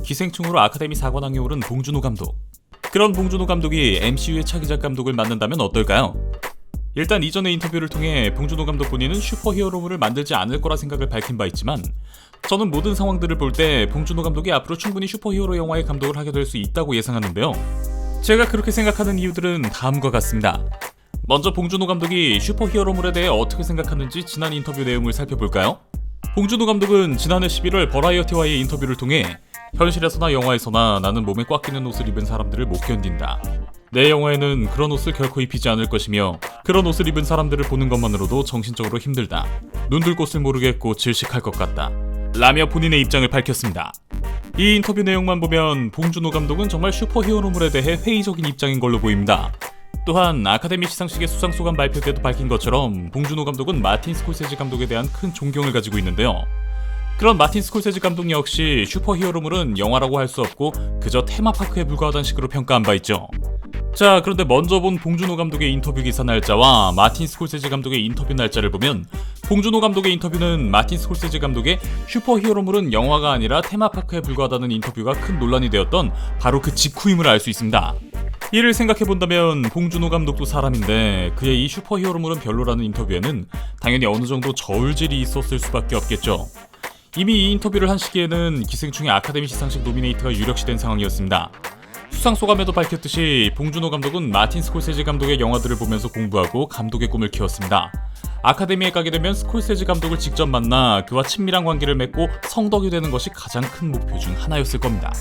기생충으로 아카데미 4관왕에 오른 봉준호 감독. 그런 봉준호 감독이 MCU의 차기작 감독을 맡는다면 어떨까요? 일단 이전의 인터뷰를 통해 봉준호 감독 본인은 슈퍼히어로물을 만들지 않을 거라 생각을 밝힌 바 있지만, 저는 모든 상황들을 볼 때 봉준호 감독이 앞으로 충분히 슈퍼히어로 영화의 감독을 하게 될 수 있다고 예상하는데요. 제가 그렇게 생각하는 이유들은 다음과 같습니다. 먼저 봉준호 감독이 슈퍼히어로물에 대해 어떻게 생각하는지 지난 인터뷰 내용을 살펴볼까요? 봉준호 감독은 지난해 11월 버라이어티와의 인터뷰를 통해 현실에서나 영화에서나 나는 몸에 꽉 끼는 옷을 입은 사람들을 못 견딘다. 내 영화에는 그런 옷을 결코 입히지 않을 것이며 그런 옷을 입은 사람들을 보는 것만으로도 정신적으로 힘들다. 눈들 곳을 모르겠고 질식할 것 같다. 라며 본인의 입장을 밝혔습니다. 이 인터뷰 내용만 보면 봉준호 감독은 정말 슈퍼히어로물에 대해 회의적인 입장인 걸로 보입니다. 또한 아카데미 시상식의 수상소감 발표 때도 밝힌 것처럼 봉준호 감독은 마틴 스콜세지 감독에 대한 큰 존경을 가지고 있는데요. 그런 마틴 스콜세지 감독 역시 슈퍼히어로물은 영화라고 할 수 없고 그저 테마파크에 불과하다는 식으로 평가한 바 있죠. 자, 그런데 먼저 본 봉준호 감독의 인터뷰 기사 날짜와 마틴 스콜세지 감독의 인터뷰 날짜를 보면 봉준호 감독의 인터뷰는 마틴 스콜세지 감독의 슈퍼히어로물은 영화가 아니라 테마파크에 불과하다는 인터뷰가 큰 논란이 되었던 바로 그 직후임을 알 수 있습니다. 이를 생각해본다면 봉준호 감독도 사람인데 그의 이 슈퍼히어로물은 별로라는 인터뷰에는 당연히 어느 정도 저울질이 있었을 수밖에 없겠죠. 이미 이 인터뷰를 한 시기에는 기생충의 아카데미 시상식 노미네이트가 유력시 된 상황이었습니다. 수상소감에도 밝혔듯이 봉준호 감독은 마틴 스콜세지 감독의 영화들을 보면서 공부하고 감독의 꿈을 키웠습니다. 아카데미에 가게 되면 스콜세지 감독을 직접 만나 그와 친밀한 관계를 맺고 성덕이 되는 것이 가장 큰 목표 중 하나였을 겁니다.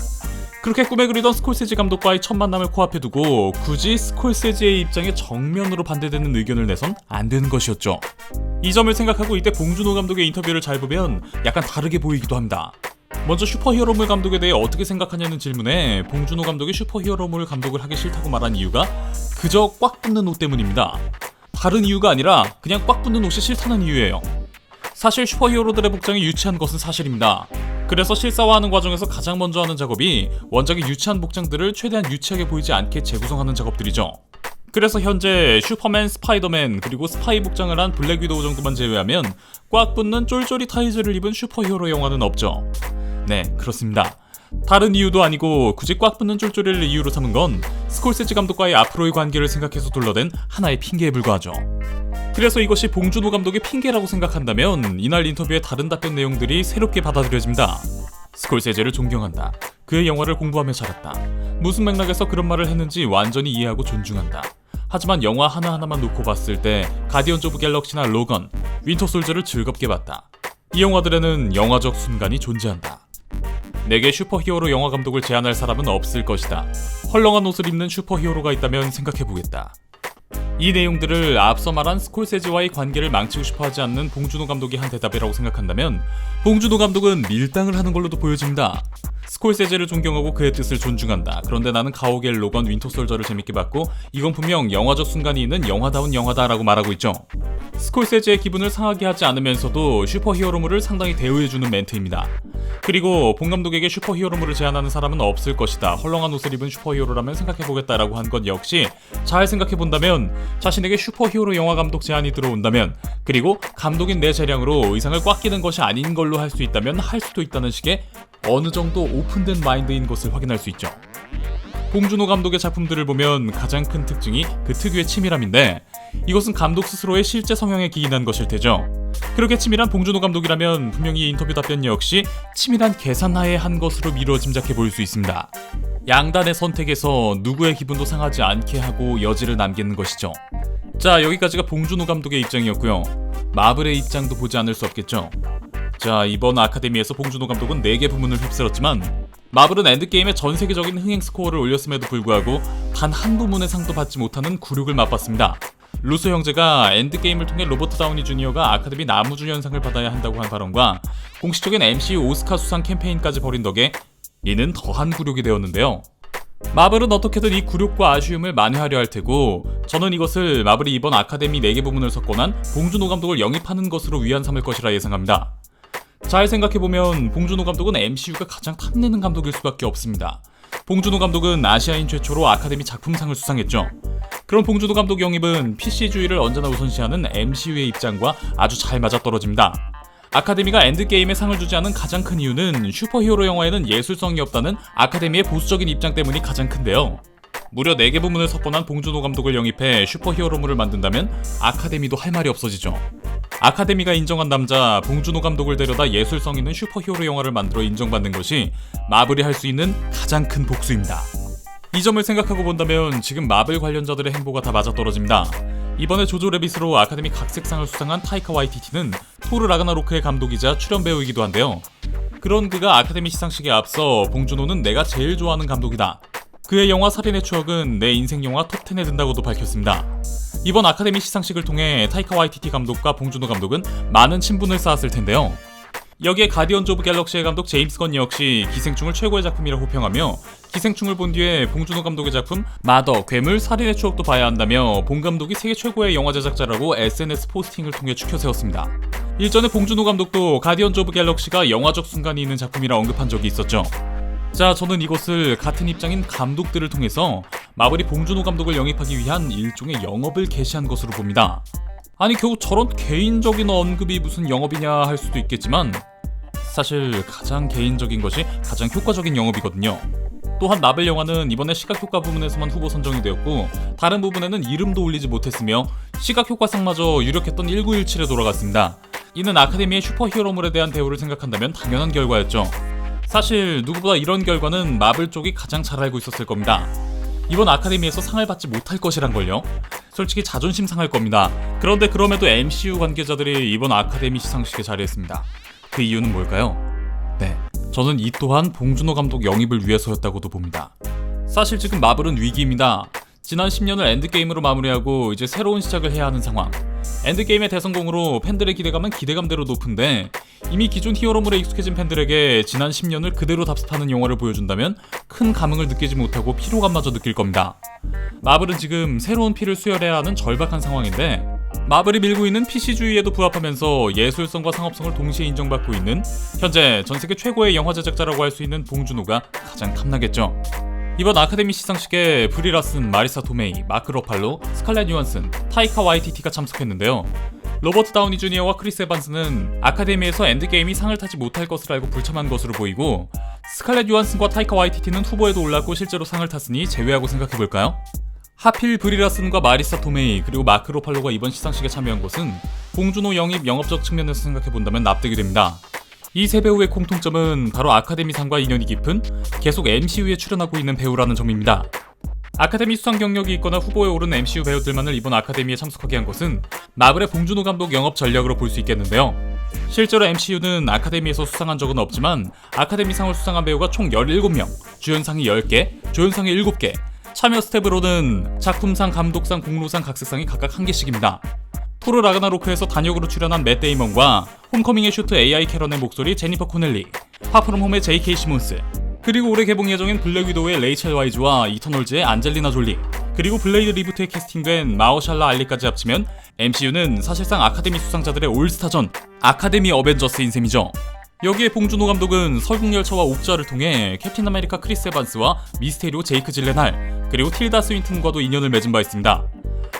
그렇게 꿈에 그리던 스콜세지 감독과의 첫 만남을 코앞에 두고 굳이 스콜세지의 입장에 정면으로 반대되는 의견을 내선 안 되는 것이었죠. 이 점을 생각하고 이때 봉준호 감독의 인터뷰를 잘 보면 약간 다르게 보이기도 합니다. 먼저 슈퍼히어로물 감독에 대해 어떻게 생각하냐는 질문에 봉준호 감독이 슈퍼히어로물 감독을 하기 싫다고 말한 이유가 그저 꽉 붙는 옷 때문입니다. 다른 이유가 아니라 그냥 꽉 붙는 옷이 싫다는 이유예요. 사실 슈퍼히어로들의 복장이 유치한 것은 사실입니다. 그래서 실사화하는 과정에서 가장 먼저 하는 작업이 원작의 유치한 복장들을 최대한 유치하게 보이지 않게 재구성하는 작업들이죠. 그래서 현재 슈퍼맨, 스파이더맨, 그리고 스파이 복장을 한 블랙 위도우 정도만 제외하면 꽉 붙는 쫄쫄이 타이즈를 입은 슈퍼히어로 영화는 없죠. 네, 그렇습니다. 다른 이유도 아니고 굳이 꽉 붙는 쫄쫄이를 이유로 삼은 건 스콜세지 감독과의 앞으로의 관계를 생각해서 둘러댄 하나의 핑계에 불과하죠. 그래서 이것이 봉준호 감독의 핑계라고 생각한다면 이날 인터뷰의 다른 답변 내용들이 새롭게 받아들여집니다. 스콜세지를 존경한다. 그의 영화를 공부하며 자랐다. 무슨 맥락에서 그런 말을 했는지 완전히 이해하고 존중한다. 하지만 영화 하나하나만 놓고 봤을 때 가디언즈 오브 갤럭시나 로건, 윈터 솔저를 즐겁게 봤다. 이 영화들에는 영화적 순간이 존재한다. 내게 슈퍼히어로 영화 감독을 제안할 사람은 없을 것이다. 헐렁한 옷을 입는 슈퍼히어로가 있다면 생각해보겠다. 이 내용들을 앞서 말한 스콜세지와의 관계를 망치고 싶어하지 않는 봉준호 감독이 한 대답이라고 생각한다면 봉준호 감독은 밀당을 하는 걸로도 보여집니다. 스콜세지를 존경하고 그의 뜻을 존중한다. 그런데 나는 가오갤, 로건, 윈터솔저를 재밌게 봤고 이건 분명 영화적 순간이 있는 영화다운 영화다라고 말하고 있죠. 스콜세지의 기분을 상하게 하지 않으면서도 슈퍼히어로물을 상당히 대우해주는 멘트입니다. 그리고 본 감독에게 슈퍼히어로물을 제안하는 사람은 없을 것이다. 헐렁한 옷을 입은 슈퍼히어로라면 생각해보겠다라고 한 것 역시 잘 생각해본다면 자신에게 슈퍼히어로 영화 감독 제안이 들어온다면 그리고 감독인 내 재량으로 의상을 꽉 끼는 것이 아닌 걸로 할 수 있다면 할 수도 있다는 식의 어느 정도 오픈된 마인드인 것을 확인할 수 있죠. 봉준호 감독의 작품들을 보면 가장 큰 특징이 그 특유의 치밀함인데 이것은 감독 스스로의 실제 성향에 기인한 것일 테죠. 그렇게 치밀한 봉준호 감독이라면 분명히 이 인터뷰 답변 역시 치밀한 계산하에 한 것으로 미루어 짐작해 보일 수 있습니다. 양단의 선택에서 누구의 기분도 상하지 않게 하고 여지를 남기는 것이죠. 자, 여기까지가 봉준호 감독의 입장이었고요. 마블의 입장도 보지 않을 수 없겠죠. 자, 이번 아카데미에서 봉준호 감독은 4개 부문을 휩쓸었지만 마블은 엔드게임에 전 세계적인 흥행 스코어를 올렸음에도 불구하고 단 한 부문의 상도 받지 못하는 굴욕을 맛봤습니다. 루소 형제가 엔드게임을 통해 로버트 다우니 주니어가 아카데미 나무주연상을 받아야 한다고 한 발언과 공식적인 MCU 오스카 수상 캠페인까지 벌인 덕에 이는 더한 굴욕이 되었는데요. 마블은 어떻게든 이 굴욕과 아쉬움을 만회하려 할 테고 저는 이것을 마블이 이번 아카데미 4개 부문을 석권한 봉준호 감독을 영입하는 것으로 위안 삼을 것이라 예상합니다. 잘 생각해보면 봉준호 감독은 MCU가 가장 탐내는 감독일 수밖에 없습니다. 봉준호 감독은 아시아인 최초로 아카데미 작품상을 수상했죠. 그런 봉준호 감독 영입은 PC주의를 언제나 우선시하는 MCU의 입장과 아주 잘 맞아떨어집니다. 아카데미가 엔드게임에 상을 주지 않은 가장 큰 이유는 슈퍼히어로 영화에는 예술성이 없다는 아카데미의 보수적인 입장 때문이 가장 큰데요. 무려 4개 부문을 석권한 봉준호 감독을 영입해 슈퍼히어로물을 만든다면 아카데미도 할 말이 없어지죠. 아카데미가 인정한 남자 봉준호 감독을 데려다 예술성 있는 슈퍼히어로 영화를 만들어 인정받는 것이 마블이 할 수 있는 가장 큰 복수입니다. 이 점을 생각하고 본다면 지금 마블 관련자들의 행보가 다 맞아떨어집니다. 이번에 조조 래빗으로 아카데미 각색상을 수상한 타이카 와이티티는 토르 라그나로크의 감독이자 출연 배우이기도 한데요. 그런 그가 아카데미 시상식에 앞서 봉준호는 내가 제일 좋아하는 감독이다. 그의 영화 살인의 추억은 내 인생 영화 톱10에 든다고도 밝혔습니다. 이번 아카데미 시상식을 통해 타이카 와이티티 감독과 봉준호 감독은 많은 친분을 쌓았을 텐데요. 여기에 가디언즈 오브 갤럭시의 감독 제임스 건 역시 기생충을 최고의 작품이라 호평하며 기생충을 본 뒤에 봉준호 감독의 작품 마더, 괴물, 살인의 추억도 봐야 한다며 봉 감독이 세계 최고의 영화 제작자라고 SNS 포스팅을 통해 추켜 세웠습니다. 일전에 봉준호 감독도 가디언즈 오브 갤럭시가 영화적 순간이 있는 작품이라 언급한 적이 있었죠. 자, 저는 이것을 같은 입장인 감독들을 통해서 마블이 봉준호 감독을 영입하기 위한 일종의 영업을 개시한 것으로 봅니다. 아니 겨우 저런 개인적인 언급이 무슨 영업이냐 할 수도 있겠지만 사실 가장 개인적인 것이 가장 효과적인 영업이거든요. 또한 마블 영화는 이번에 시각효과 부문에서만 후보 선정이 되었고 다른 부분에는 이름도 올리지 못했으며 시각효과상마저 유력했던 1917에 돌아갔습니다. 이는 아카데미의 슈퍼히어로물에 대한 대우를 생각한다면 당연한 결과였죠. 사실 누구보다 이런 결과는 마블 쪽이 가장 잘 알고 있었을 겁니다. 이번 아카데미에서 상을 받지 못할 것이란걸요. 솔직히 자존심 상할 겁니다. 그런데 그럼에도 MCU 관계자들이 이번 아카데미 시상식에 자리했습니다. 그 이유는 뭘까요? 네, 저는 이 또한 봉준호 감독 영입을 위해서였다고도 봅니다. 사실 지금 마블은 위기입니다. 지난 10년을 엔드게임으로 마무리하고 이제 새로운 시작을 해야 하는 상황. 엔드게임의 대성공으로 팬들의 기대감은 기대감대로 높은데 이미 기존 히어로물에 익숙해진 팬들에게 지난 10년을 그대로 답습하는 영화를 보여준다면 큰 감흥을 느끼지 못하고 피로감마저 느낄 겁니다. 마블은 지금 새로운 피를 수혈해야 하는 절박한 상황인데 마블이 밀고 있는 PC주의에도 부합하면서 예술성과 상업성을 동시에 인정받고 있는 현재 전세계 최고의 영화 제작자라고 할 수 있는 봉준호가 가장 탐나겠죠. 이번 아카데미 시상식에 브리 라슨, 마리사 토메이, 마크 러팔로, 스칼렛 요한슨, 타이카 와이티티가 참석했는데요. 로버트 다우니 주니어와 크리스 에반스는 아카데미에서 엔드게임이 상을 타지 못할 것을 알고 불참한 것으로 보이고 스칼렛 요한슨과 타이카 와이티티는 후보에도 올랐고 실제로 상을 탔으니 제외하고 생각해볼까요? 하필 브리 라슨과 마리사 토메이 그리고 마크 러팔로가 이번 시상식에 참여한 것은 봉준호 영입 영업적 측면에서 생각해본다면 납득이 됩니다. 이 세 배우의 공통점은 바로 아카데미상과 인연이 깊은 계속 MCU에 출연하고 있는 배우라는 점입니다. 아카데미 수상 경력이 있거나 후보에 오른 MCU 배우들만을 이번 아카데미에 참석하게 한 것은 마블의 봉준호 감독 영업 전략으로 볼 수 있겠는데요. 실제로 MCU는 아카데미에서 수상한 적은 없지만 아카데미상을 수상한 배우가 총 17명, 주연상이 10개, 조연상이 7개, 참여 스텝으로는 작품상, 감독상, 공로상, 각색상이 각각 1개씩입니다. 토르 라그나로크에서 단역으로 출연한 맷 데이먼과 홈커밍의 슈트 AI 캐런의 목소리 제니퍼 코넬리, 파프롬 홈의 JK 시몬스, 그리고 올해 개봉 예정인 블랙 위도우의 레이첼 와이즈와 이터널즈의 안젤리나 졸리, 그리고 블레이드 리부트에 캐스팅된 마허샬라 알리까지 합치면 MCU는 사실상 아카데미 수상자들의 올스타전 아카데미 어벤져스인 셈이죠. 여기에 봉준호 감독은 설국열차와 옥자를 통해 캡틴 아메리카 크리스 에반스와 미스테리오 제이크 질렌할 그리고 틸다 스윈튼과도 인연을 맺은 바 있습니다.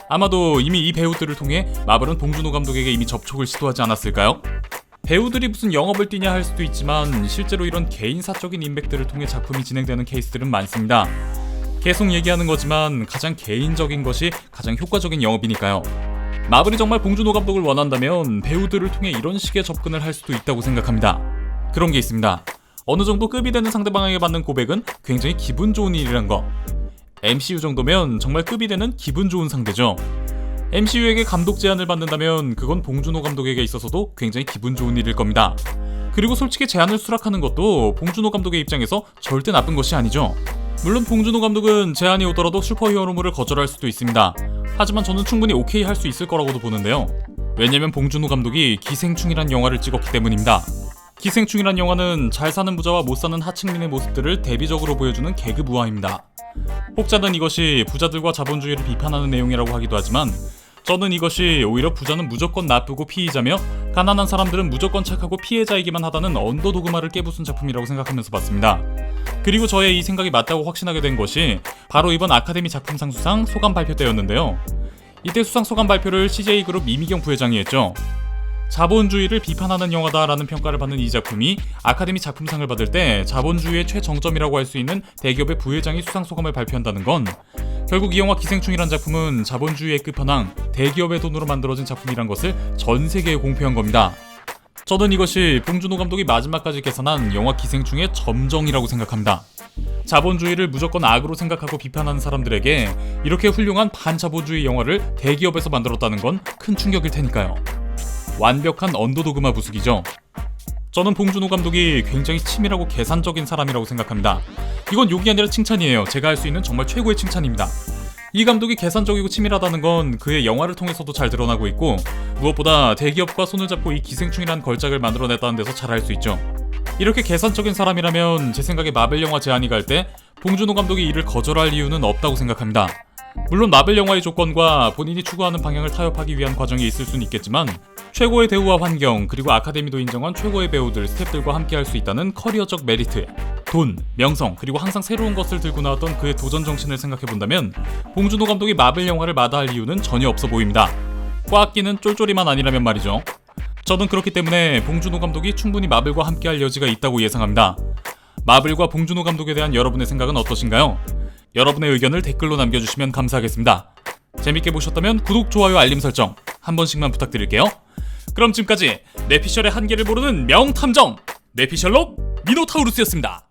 아마도 이미 이 배우들을 통해 마블은 봉준호 감독에게 이미 접촉을 시도하지 않았을까요? 배우들이 무슨 영업을 뛰냐 할 수도 있지만 실제로 이런 개인사적인 인맥들을 통해 작품이 진행되는 케이스들은 많습니다. 계속 얘기하는 거지만 가장 개인적인 것이 가장 효과적인 영업이니까요. 마블이 정말 봉준호 감독을 원한다면 배우들을 통해 이런 식의 접근을 할 수도 있다고 생각합니다. 그런 게 있습니다. 어느 정도 급이 되는 상대방에게 받는 고백은 굉장히 기분 좋은 일이란 거. MCU 정도면 정말 급이 되는 기분 좋은 상대죠. MCU에게 감독 제안을 받는다면 그건 봉준호 감독에게 있어서도 굉장히 기분 좋은 일일 겁니다. 그리고 솔직히 제안을 수락하는 것도 봉준호 감독의 입장에서 절대 나쁜 것이 아니죠. 물론 봉준호 감독은 제안이 오더라도 슈퍼히어로물을 거절할 수도 있습니다. 하지만 저는 충분히 오케이 할 수 있을 거라고도 보는데요. 왜냐면 봉준호 감독이 기생충이란 영화를 찍었기 때문입니다. 기생충이란 영화는 잘 사는 부자와 못 사는 하층민의 모습들을 대비적으로 보여주는 계급 우화입니다. 혹자는 이것이 부자들과 자본주의를 비판하는 내용이라고 하기도 하지만 저는 이것이 오히려 부자는 무조건 나쁘고 피의자며 가난한 사람들은 무조건 착하고 피해자이기만 하다는 언더도그마를 깨부순 작품이라고 생각하면서 봤습니다. 그리고 저의 이 생각이 맞다고 확신하게 된 것이 바로 이번 아카데미 작품상 수상 소감 발표 때였는데요. 이때 수상 소감 발표를 CJ그룹 이미경 부회장이 했죠. 자본주의를 비판하는 영화다라는 평가를 받는 이 작품이 아카데미 작품상을 받을 때 자본주의의 최정점이라고 할 수 있는 대기업의 부회장이 수상소감을 발표한다는 건 결국 이 영화 기생충이란 작품은 자본주의의 끝판왕 대기업의 돈으로 만들어진 작품이란 것을 전 세계에 공표한 겁니다. 저는 이것이 봉준호 감독이 마지막까지 계산한 영화 기생충의 점정이라고 생각합니다. 자본주의를 무조건 악으로 생각하고 비판하는 사람들에게 이렇게 훌륭한 반자본주의 영화를 대기업에서 만들었다는 건 큰 충격일 테니까요. 완벽한 언더도그마 부수기죠. 저는 봉준호 감독이 굉장히 치밀하고 계산적인 사람이라고 생각합니다. 이건 욕이 아니라 칭찬이에요. 제가 할 수 있는 정말 최고의 칭찬입니다. 이 감독이 계산적이고 치밀하다는 건 그의 영화를 통해서도 잘 드러나고 있고 무엇보다 대기업과 손을 잡고 이 기생충이란 걸작을 만들어냈다는 데서 잘 알 수 있죠. 이렇게 계산적인 사람이라면 제 생각에 마블 영화 제안이 갈 때 봉준호 감독이 이를 거절할 이유는 없다고 생각합니다. 물론 마블 영화의 조건과 본인이 추구하는 방향을 타협하기 위한 과정이 있을 수는 있겠지만 최고의 대우와 환경 그리고 아카데미도 인정한 최고의 배우들, 스태프들과 함께 할 수 있다는 커리어적 메리트, 돈, 명성 그리고 항상 새로운 것을 들고 나왔던 그의 도전 정신을 생각해본다면 봉준호 감독이 마블 영화를 마다할 이유는 전혀 없어 보입니다. 꽉 끼는 쫄쫄이만 아니라면 말이죠. 저는 그렇기 때문에 봉준호 감독이 충분히 마블과 함께할 여지가 있다고 예상합니다. 마블과 봉준호 감독에 대한 여러분의 생각은 어떠신가요? 여러분의 의견을 댓글로 남겨주시면 감사하겠습니다. 재밌게 보셨다면 구독, 좋아요, 알림 설정 한 번씩만 부탁드릴게요. 그럼 지금까지 뇌피셜의 한계를 모르는 명탐정 뇌피셜록 미노타우루스였습니다.